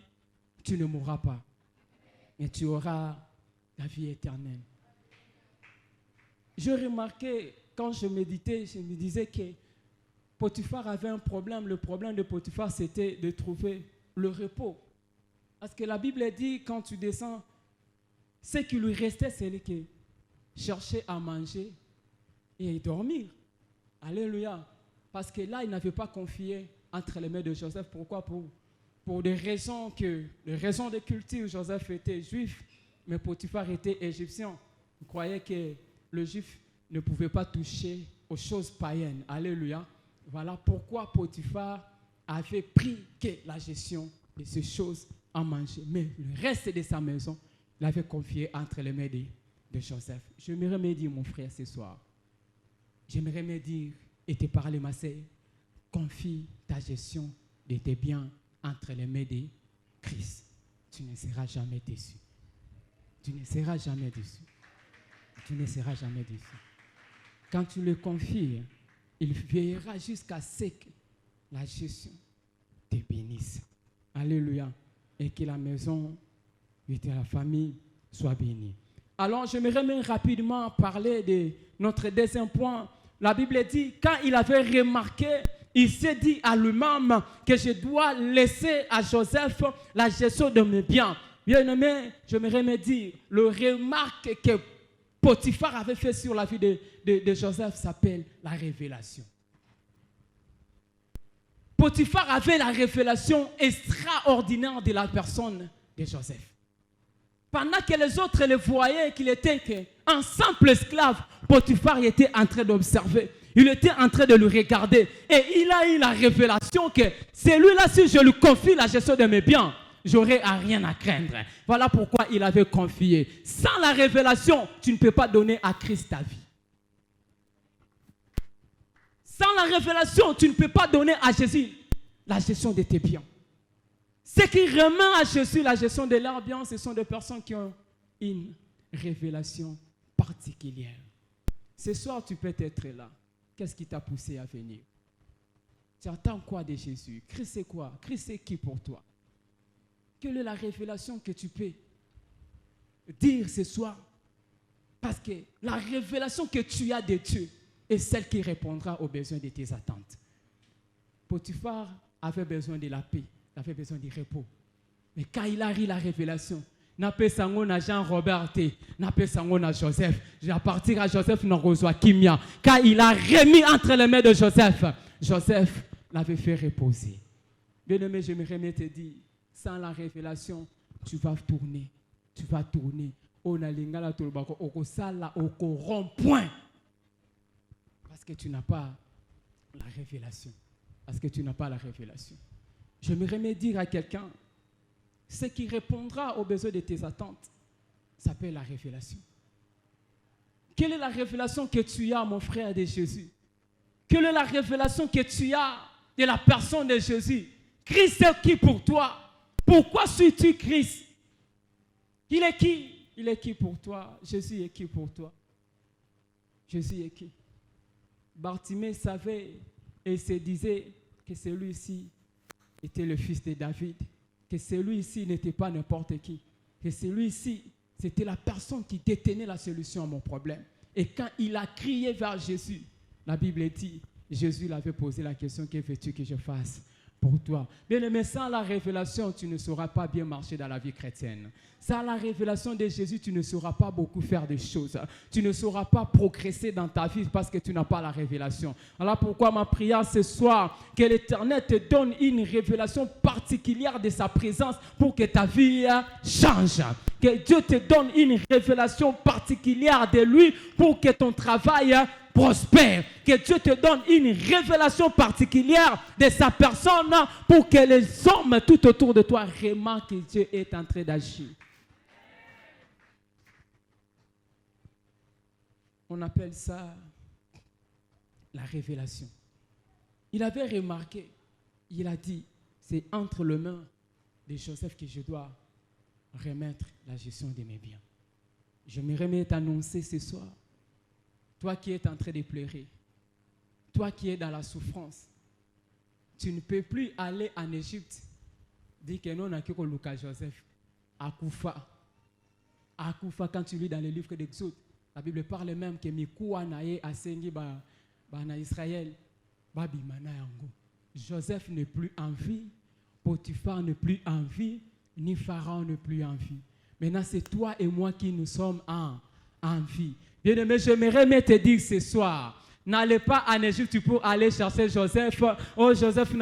tu ne mourras pas. Et tu auras la vie éternelle. Je remarquais, quand je méditais, je me disais que Potiphar avait un problème. Le problème de Potiphar, c'était de trouver le repos. Parce que la Bible dit, quand tu descends, ce qui lui restait, c'est que chercher à manger et dormir. Alléluia. Parce que là, il n'avait pas confié entre les mains de Joseph. Pourquoi? Pour des raisons de culture. Joseph était juif, mais Potiphar était égyptien. Il croyait que le juif ne pouvait pas toucher aux choses païennes. Alléluia. Voilà pourquoi Potiphar avait pris que la gestion de ces choses à manger. Mais le reste de sa maison, il avait confié entre les mains de Joseph. J'aimerais me dire, mon frère, ce soir, j'aimerais me dire et te parler, ma sœur, confie ta gestion de tes biens entre les mains de Christ. Tu ne seras jamais déçu. Tu ne seras jamais déçu. Tu ne seras jamais déçu. Quand tu le confies, il veillera jusqu'à ce que la gestion te bénisse. Alléluia. Et que la maison et la famille soient bénies. Alors, j'aimerais même rapidement parler de notre deuxième point. La Bible dit, quand il avait remarqué, il s'est dit à lui-même que je dois laisser à Joseph la gestion de mes biens. Bien-aimé, j'aimerais me dire, le remarque que Potiphar avait fait sur la vie de Joseph s'appelle la révélation. Potiphar avait la révélation extraordinaire de la personne de Joseph. Pendant que les autres le voyaient qu'il était un simple esclave, Potiphar était en train d'observer. Il était en train de le regarder. Et il a eu la révélation que celui-là, si je lui confie la gestion de mes biens, j'aurai à rien à craindre. Voilà pourquoi il avait confié. Sans la révélation, tu ne peux pas donner à Christ ta vie. Sans la révélation, tu ne peux pas donner à Jésus la gestion de tes biens. Ceux qui remettent à Jésus la gestion de leurs biens, ce sont des personnes qui ont une révélation particulière. Ce soir, tu peux être là. Qu'est-ce qui t'a poussé à venir? Tu attends quoi de Jésus? Christ c'est quoi? Christ c'est qui pour toi? Quelle est la révélation que tu peux dire ce soir? Parce que la révélation que tu as de Dieu est celle qui répondra aux besoins de tes attentes. Potiphar avait besoin de la paix, il avait besoin du repos. Mais quand il a eu la révélation, n'a pas sango na Jean-Robert, n'a pas sango na Joseph. À partir à Joseph, n'a reçoit Kimia. Quand il a remis entre les mains de Joseph, Joseph l'avait fait reposer. Bien-aimé, j'aimerais te dire, sans la révélation, tu vas tourner. Tu vas tourner. On a lingala tolbako oko sala oko rond-point. Parce que tu n'as pas la révélation. Parce que tu n'as pas la révélation. J'aimerais me dire à quelqu'un, ce qui répondra aux besoins de tes attentes s'appelle la révélation. Quelle est la révélation que tu as, mon frère, de Jésus? Quelle est la révélation que tu as de la personne de Jésus? Christ est qui pour toi? Pourquoi suis-tu Christ? Il est qui? Il est qui pour toi? Jésus est qui pour toi? Jésus est qui? Bartimée savait et se disait que celui-ci était le fils de David, que celui-ci n'était pas n'importe qui, que celui-ci, c'était la personne qui détenait la solution à mon problème. Et quand il a crié vers Jésus, la Bible dit, Jésus l'avait posé la question, que veux-tu que je fasse pour toi? Bien-aimé, sans la révélation, tu ne sauras pas bien marcher dans la vie chrétienne. Sans la révélation de Jésus, tu ne sauras pas beaucoup faire de choses. Tu ne sauras pas progresser dans ta vie parce que tu n'as pas la révélation. Alors pourquoi ma prière ce soir, que l'Éternel te donne une révélation particulière de sa présence pour que ta vie change. Que Dieu te donne une révélation particulière de lui pour que ton travail prospère. Que Dieu te donne une révélation particulière de sa personne pour que les hommes tout autour de toi remarquent que Dieu est en train d'agir. On appelle ça la révélation. Il avait remarqué, il a dit, c'est entre les mains de Joseph que je dois remettre la gestion de mes biens. J'aimerais t'annoncer ce soir, toi qui es en train de pleurer, toi qui es dans la souffrance, tu ne peux plus aller en Égypte, dire que non, on a que Lucas Joseph, Akoufa, quand tu lis dans les livres d'Exode, la Bible parle même que Mikoua naye asengi ba na Israël, ba bimana yango. Joseph n'est plus en vie, Potiphar n'est plus en vie, ni Pharaon n'est plus en vie. Maintenant, c'est toi et moi qui nous sommes en vie. Bien-aimé, j'aimerais te dire ce soir, n'allez pas en Égypte pour aller chercher Joseph. Oh, Joseph,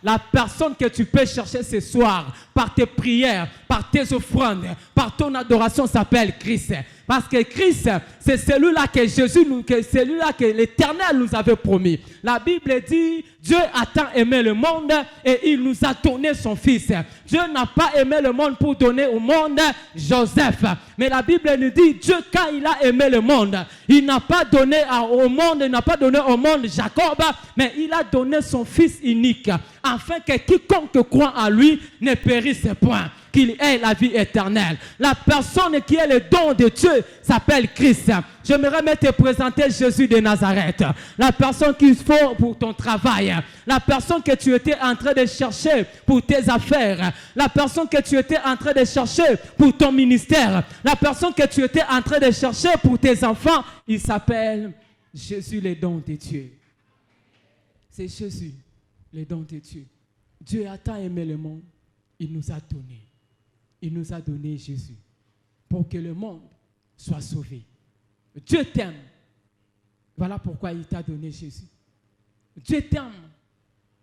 la personne que tu peux chercher ce soir, par tes prières, par tes offrandes, par ton adoration s'appelle Christ. Parce que Christ, c'est celui-là que Jésus, celui-là que l'Éternel nous avait promis. La Bible dit, Dieu a tant aimé le monde et il nous a donné son Fils. Dieu n'a pas aimé le monde pour donner au monde Joseph. Mais la Bible nous dit, Dieu, quand il a aimé le monde, il n'a pas donné au monde Jacob, mais il a donné son Fils unique, afin que quiconque croit en lui ne périsse point, qu'il ait la vie éternelle. La personne qui est le don de Dieu s'appelle Christ. J'aimerais même te présenter Jésus de Nazareth. La personne qu'il faut pour ton travail. La personne que tu étais en train de chercher pour tes affaires. La personne que tu étais en train de chercher pour ton ministère. La personne que tu étais en train de chercher pour tes enfants. Il s'appelle Jésus, le don de Dieu. C'est Jésus, le don de Dieu. Dieu a tant aimé le monde. Il nous a donné. Il nous a donné Jésus pour que le monde soit sauvé. Dieu t'aime. Voilà pourquoi il t'a donné Jésus. Dieu t'aime.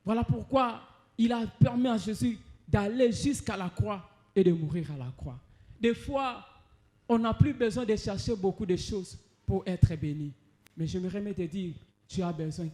Voilà pourquoi il a permis à Jésus d'aller jusqu'à la croix et de mourir à la croix. Des fois, on n'a plus besoin de chercher beaucoup de choses pour être béni. Mais j'aimerais te dire, tu as besoin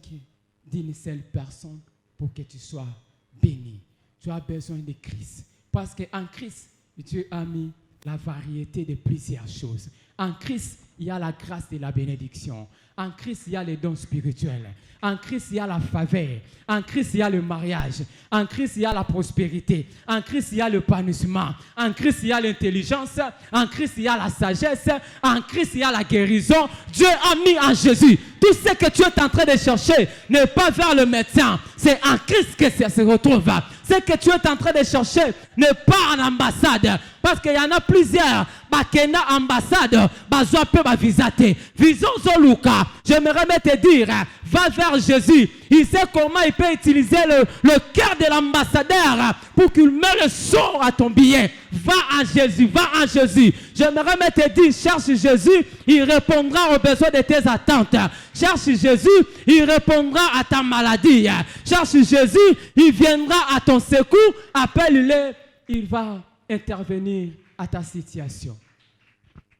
d'une seule personne pour que tu sois béni. Tu as besoin de Christ. Parce qu'en Christ, Dieu a mis la variété de plusieurs choses. En Christ, il y a la grâce et la bénédiction. En Christ, il y a les dons spirituels. En Christ, il y a la faveur. En Christ, il y a le mariage. En Christ, il y a la prospérité. En Christ, il y a le l'épanouissement. En Christ, il y a l'intelligence. En Christ, il y a la sagesse. En Christ, il y a la guérison. Dieu a mis en Jésus. Tout ce que tu es en train de chercher n'est pas vers le médecin. C'est en Christ que ça se retrouve. Ce que tu es en train de chercher n'est pas en ambassade. Parce qu'il y en a plusieurs. Bakena ambassade. Bazoa peut ma visiter. Visons Zoluka. J'aimerais même te dire, va vers Jésus. Il sait comment il peut utiliser le cœur de l'ambassadeur pour qu'il mette le son à ton billet. Va en Jésus, va en Jésus. J'aimerais même te dire, cherche Jésus, il répondra aux besoins de tes attentes. Cherche Jésus, il répondra à ta maladie. Cherche Jésus, il viendra à ton secours. Appelle-le, il va intervenir à ta situation.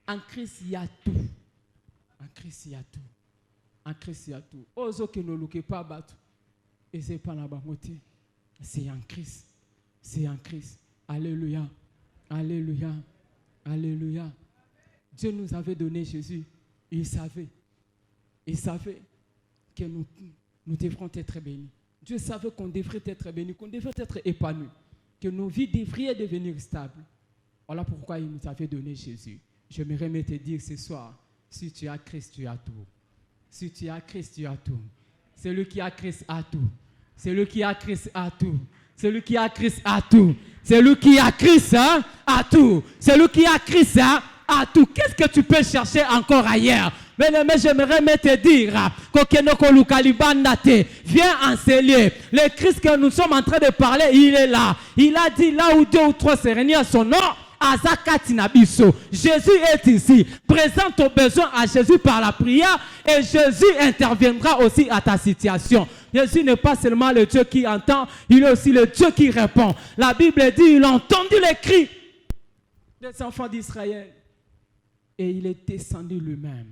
En Christ, il y a tout. En Christ, il y a tout. En Christ, il y a tout. Ozo que ne louquez pas battu. Et c'est pas la bamoté. C'est en Christ. C'est en Christ. Alléluia. Alléluia. Alléluia. Dieu nous avait donné Jésus. Il savait. Il savait que nous devrons être bénis. Dieu savait qu'on devrait être bénis, qu'on devrait être épanouis, que nos vies devraient devenir stables. Voilà pourquoi il nous avait donné Jésus. J'aimerais me te dire ce soir, si tu as Christ, tu as tout. Si tu as Christ, tu as tout. Celui qui a Christ a tout. Celui qui a Christ a tout. Celui qui a Christ a tout. Celui qui a Christ a tout. Celui qui a Christ a tout. Qu'est-ce que tu peux chercher encore ailleurs? Mais j'aimerais me te dire, viens en ces lieux. Le Christ que nous sommes en train de parler, il est là. Il a dit là où 2 ou 3 se réunissent à son nom. Jésus est ici. Présente ton besoin à Jésus par la prière et Jésus interviendra aussi à ta situation. Jésus n'est pas seulement le Dieu qui entend, il est aussi le Dieu qui répond. La Bible dit, il a entendu les cris des enfants d'Israël et il est descendu lui-même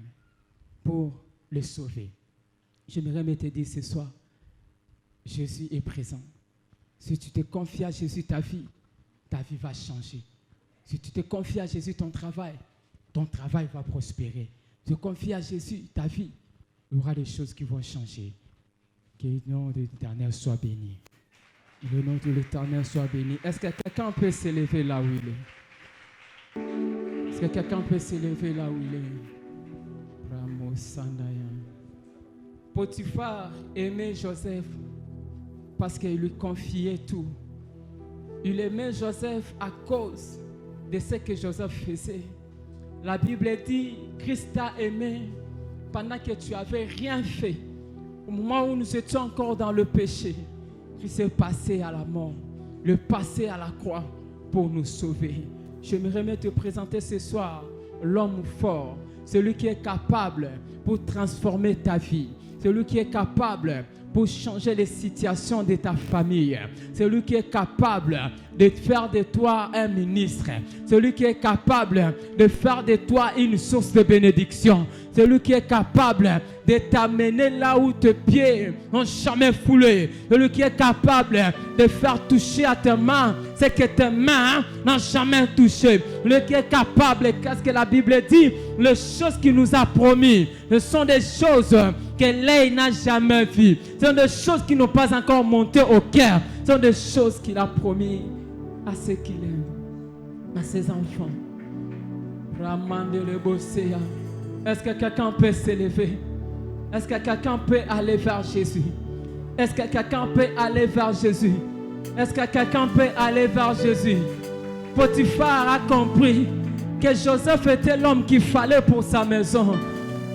pour les sauver. J'aimerais me te dire ce soir, Jésus est présent. Si tu te confies à Jésus, ta vie va changer. Si tu te confies à Jésus, ton travail va prospérer. Si tu te confies à Jésus, ta vie, il y aura des choses qui vont changer. Que le nom de l'Éternel soit béni. Que le nom de l'Éternel soit béni. Est-ce que quelqu'un peut s'élever là où il est? Est-ce que quelqu'un peut s'élever là où il est? Ramos Sandaya. Potiphar aimait Joseph parce qu'il lui confiait tout. Il aimait Joseph à cause de ce que Joseph faisait. La Bible dit, Christ t'a aimé pendant que tu n'avais rien fait. Au moment où nous étions encore dans le péché, Christ est passé à la mort, le passé à la croix pour nous sauver. J'aimerais te présenter ce soir l'homme fort, celui qui est capable pour transformer ta vie, celui qui est capable pour changer les situations de ta famille. Celui qui est capable de faire de toi un ministre. Celui qui est capable de faire de toi une source de bénédiction. Celui qui est capable de t'amener là où tes pieds n'ont jamais foulé. Celui qui est capable de faire toucher à tes mains ce que tes mains n'ont jamais touché. Celui qui est capable, qu'est-ce que la Bible dit? Les choses qu'il nous a promis, ce sont des choses que l'œil n'a jamais vues. Ce sont des choses qui n'ont pas encore monté au cœur. Ce sont des choses qu'il a promis à ceux qu'il aime, à ses enfants. Est-ce que quelqu'un peut s'élever? Est-ce que quelqu'un peut aller vers Jésus? Est-ce que quelqu'un peut aller vers Jésus? Est-ce que quelqu'un peut aller vers Jésus? Potiphar a compris que Joseph était l'homme qu'il fallait pour sa maison.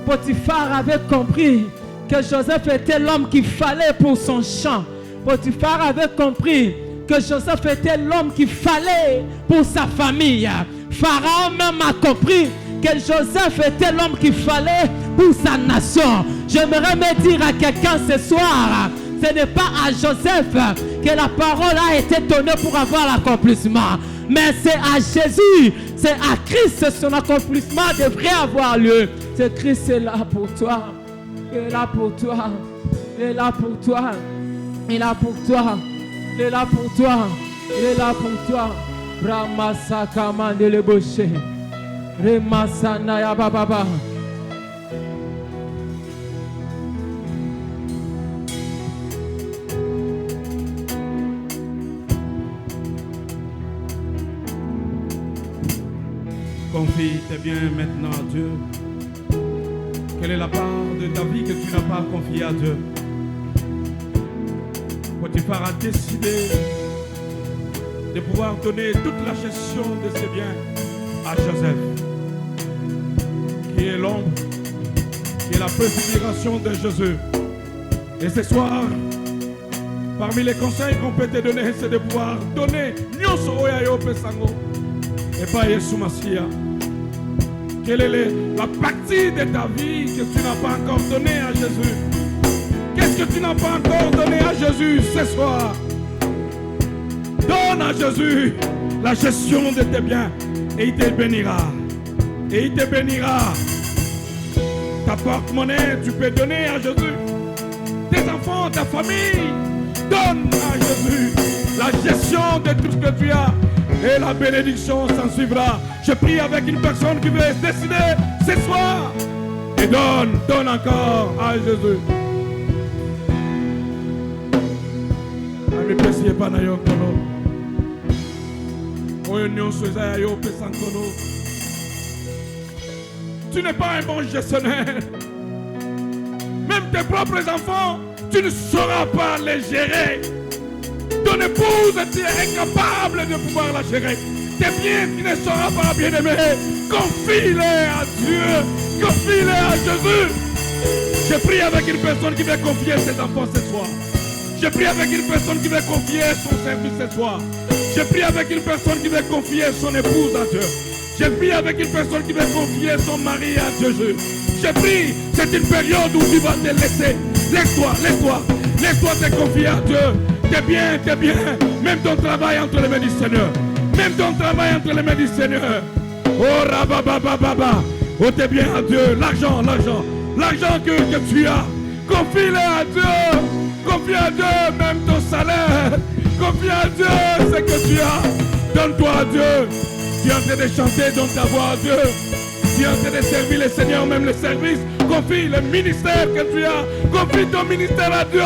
Potiphar avait compris que Joseph était l'homme qu'il fallait pour son champ. Potiphar avait compris que Joseph était l'homme qu'il fallait pour sa famille. Pharaon même a compris que Joseph était l'homme qu'il fallait pour sa nation. J'aimerais me dire à quelqu'un ce soir, ce n'est pas à Joseph que la parole a été donnée pour avoir l'accomplissement, mais c'est à Jésus, c'est à Christ que son accomplissement devrait avoir lieu. C'est Christ est là pour toi, il est là pour toi, il est là pour toi, il est là pour toi, il est là pour toi, il est là pour toi. Ramasaka mandele boshe, Remasana ya baba. Confie tes biens maintenant à Dieu. Quelle est la part de ta vie que tu n'as pas confiée à Dieu? Potiphar a décidé de pouvoir donner toute la gestion de ses biens à Joseph, qui est l'ombre, qui est la préfiguration de Jésus. Et ce soir, parmi les conseils qu'on peut te donner, c'est de pouvoir donner nyonso oyayo pesango et pas Yesu Masia. Quelle est la partie de ta vie que tu n'as pas encore donnée à Jésus? Qu'est-ce que tu n'as pas encore donné à Jésus ce soir? Donne à Jésus la gestion de tes biens et il te bénira. Et il te bénira. Ta porte-monnaie, tu peux donner à Jésus. Tes enfants, ta famille, donne à Jésus la gestion de tout ce que tu as. Et la bénédiction s'en suivra. Je prie avec une personne qui veut décider ce soir. Et donne encore à Jésus. Ami pesiye pana yo kono. Oyo nyonso eza yo pesa kono. Tu n'es pas un bon gestionnaire. Même tes propres enfants, tu ne sauras pas les gérer. Ton épouse, tu es incapable de pouvoir la gérer. Tes biens, tu ne sauras pas bien aimer. Confie-les à Dieu. Confie-les à Jésus. Je prie avec une personne qui veut confier ses enfants ce soir. Je prie avec une personne qui veut confier son service ce soir. Je prie avec une personne qui veut confier son épouse à Dieu. Je prie avec une personne qui veut confier son mari à Dieu. Je prie, c'est une période où tu vas te laisser. Laisse-toi te confier à Dieu. T'es bien, même ton travail entre les mains du Seigneur. Même ton travail entre les mains du Seigneur. Oh rababababa. Oh t'es bien à Dieu. L'argent que tu as. Confie-le à Dieu. Confie à Dieu même ton salaire. Confie à Dieu ce que tu as. Donne-toi à Dieu. Tu es en train de chanter, donne ta voix à Dieu. Tu es en train de servir le Seigneur, même le service. Confie le ministère que tu as. Confie ton ministère à Dieu.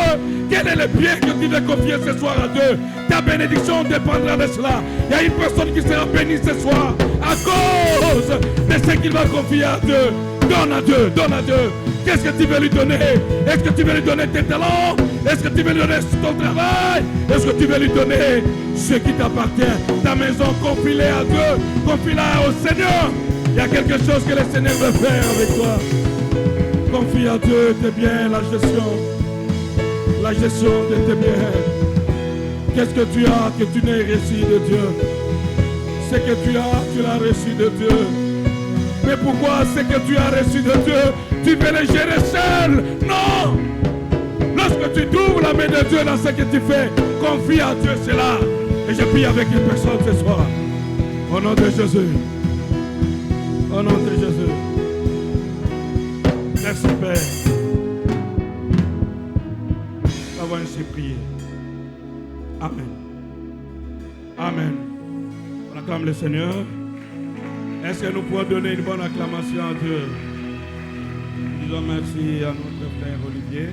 Quel est le bien que tu veux confier ce soir à Dieu? Ta bénédiction dépendra de cela. Il y a une personne qui sera bénie ce soir à cause de ce qu'il va confier à Dieu. Donne à Dieu, donne à Dieu. Qu'est-ce que tu veux lui donner? Est-ce que tu veux lui donner tes talents? Est-ce que tu veux lui donner ton travail? Est-ce que tu veux lui donner ce qui t'appartient? Ta maison, confie-la à Dieu. Confie-la au Seigneur. Il y a quelque chose que le Seigneur veut faire avec toi. Confie à Dieu tes biens, la gestion de tes biens. Qu'est-ce que tu as que tu n'aies reçu de Dieu? Ce que tu l'as reçu de Dieu. Mais pourquoi ce que tu as reçu de Dieu, tu veux le gérer seul? Non! Lorsque Que tu trouves la main de Dieu dans ce que tu fais. Confie à Dieu cela. Et je prie avec une personne ce soir. Au nom de Jésus. Au nom de Jésus. Merci Père. D'avoir ainsi prié. Amen. Amen. On acclame le Seigneur. Est-ce que nous pouvons donner une bonne acclamation à Dieu? Disons merci à notre frère Olivier.